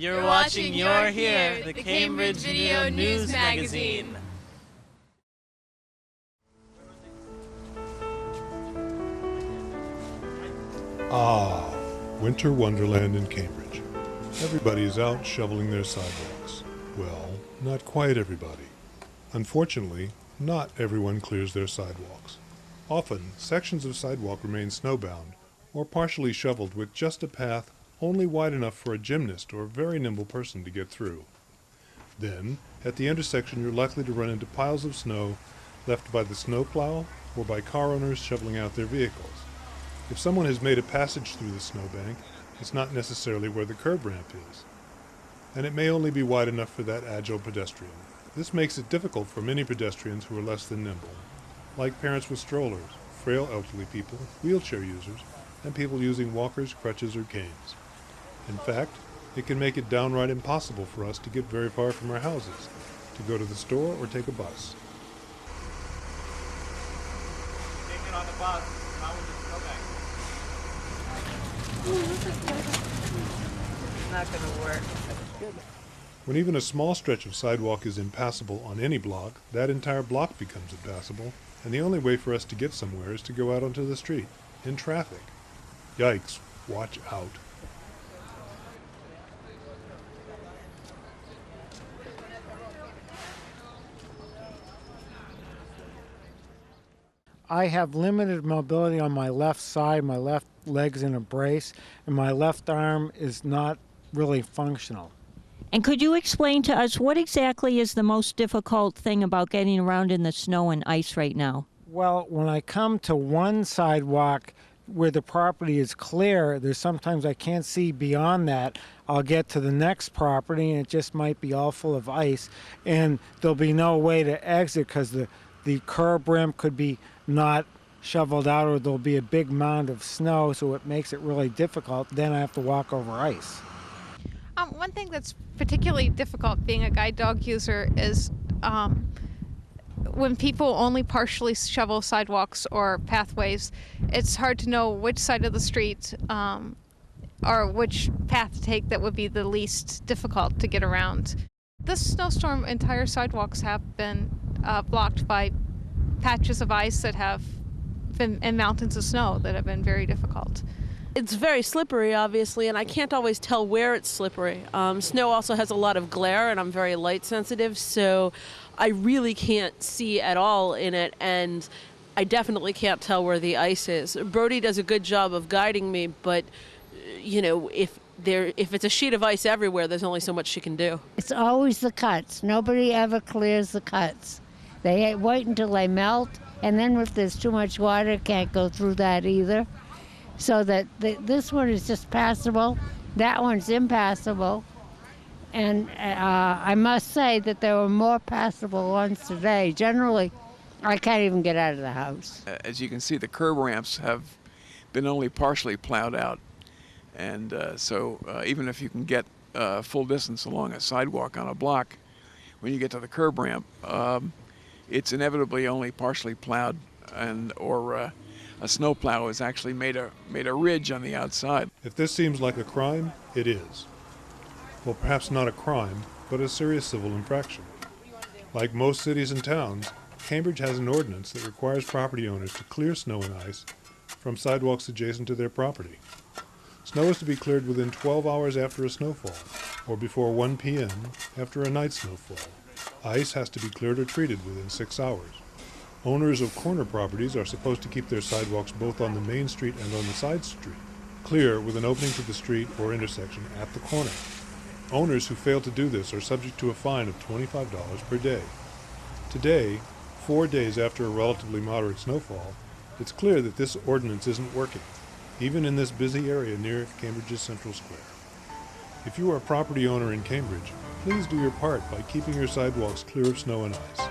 You're watching You're Here, the Cambridge Video News Magazine. Ah, winter wonderland in Cambridge. Everybody is out shoveling their sidewalks. Well, not quite everybody. Unfortunately, not everyone clears their sidewalks. Often, sections of sidewalk remain snowbound or partially shoveled with just a path only wide enough for a gymnast or a very nimble person to get through. Then, at the intersection, you're likely to run into piles of snow left by the snowplow or by car owners shoveling out their vehicles. If someone has made a passage through the snowbank, it's not necessarily where the curb ramp is, and it may only be wide enough for that agile pedestrian. This makes it difficult for many pedestrians who are less than nimble, like parents with strollers, frail elderly people, wheelchair users, and people using walkers, crutches, or canes. In fact, it can make it downright impossible for us to get very far from our houses, to go to the store or take a bus. Take it on the bus, not with the snowbank. It's not going to work. When even a small stretch of sidewalk is impassable on any block, that entire block becomes impassable, and the only way for us to get somewhere is to go out onto the street, in traffic. Yikes, watch out. I have limited mobility on my left side, my left leg's in a brace, and my left arm is not really functional. And could you explain to us what exactly is the most difficult thing about getting around in the snow and ice right now? Well, when I come to one sidewalk where the property is clear, there's sometimes I can't see beyond that. I'll get to the next property and it just might be all full of ice, and there'll be no way to exit because the curb rim could be not shoveled out, or there'll be a big mound of snow, so it makes it really difficult. Then I have to walk over ice. One thing that's particularly difficult being a guide dog user is when people only partially shovel sidewalks or pathways, it's hard to know which side of the street or which path to take that would be the least difficult to get around. This snowstorm, entire sidewalks have been blocked by patches of ice that have been, and mountains of snow that have been very difficult. It's very slippery, obviously, and I can't always tell where it's slippery. Snow also has a lot of glare, and I'm very light sensitive, so I really can't see at all in it, and I definitely can't tell where the ice is. Brody does a good job of guiding me, but you know, if it's a sheet of ice everywhere, there's only so much she can do. It's always the cuts. Nobody ever clears the cuts. They wait until they melt, and then if there's too much water, can't go through that either. So that this one is just passable, that one's impassable, and I must say that there were more passable ones today. Generally, I can't even get out of the house. As you can see, the curb ramps have been only partially plowed out, and so even if you can get full distance along a sidewalk on a block, when you get to the curb ramp, it's inevitably only partially plowed, and or a snowplow has actually made a ridge on the outside. If this seems like a crime, it is. Well, perhaps not a crime, but a serious civil infraction. Like most cities and towns, Cambridge has an ordinance that requires property owners to clear snow and ice from sidewalks adjacent to their property. Snow is to be cleared within 12 hours after a snowfall, or before 1 p.m. after a night snowfall. Ice has to be cleared or treated within 6 hours. Owners of corner properties are supposed to keep their sidewalks both on the main street and on the side street clear with an opening to the street or intersection at the corner. Owners who fail to do this are subject to a fine of $25 per day. Today, 4 days after a relatively moderate snowfall, it's clear that this ordinance isn't working, even in this busy area near Cambridge's Central Square. If you are a property owner in Cambridge, please do your part by keeping your sidewalks clear of snow and ice.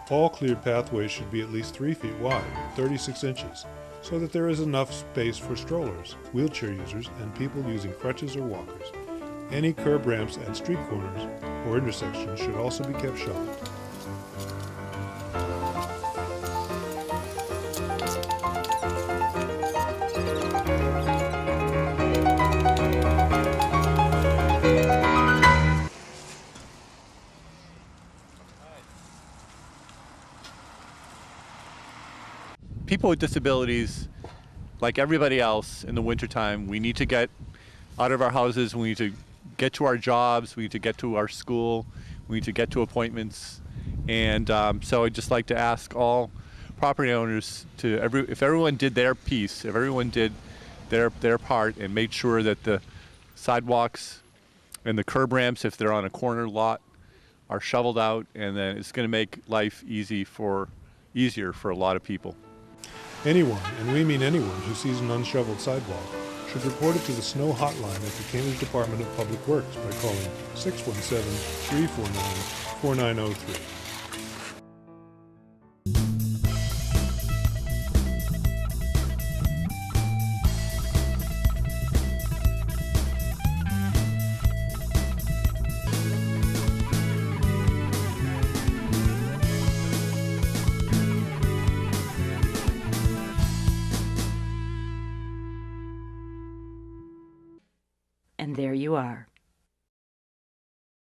All cleared pathways should be at least 3 feet wide, 36 inches, so that there is enough space for strollers, wheelchair users, and people using crutches or walkers. Any curb ramps at street corners or intersections should also be kept shoveled. people with disabilities, like everybody else in the wintertime, we need to get out of our houses, we need to get to our jobs, we need to get to our school, we need to get to appointments. And so I'd just like to ask all property owners to, if everyone did their piece, if everyone did their part and made sure that the sidewalks and the curb ramps, if they're on a corner lot, are shoveled out, and then it's going to make life easier for a lot of people. Anyone, and we mean anyone, who sees an unshoveled sidewalk should report it to the snow hotline at the Cambridge Department of Public Works by calling 617-349-4903. And there you are.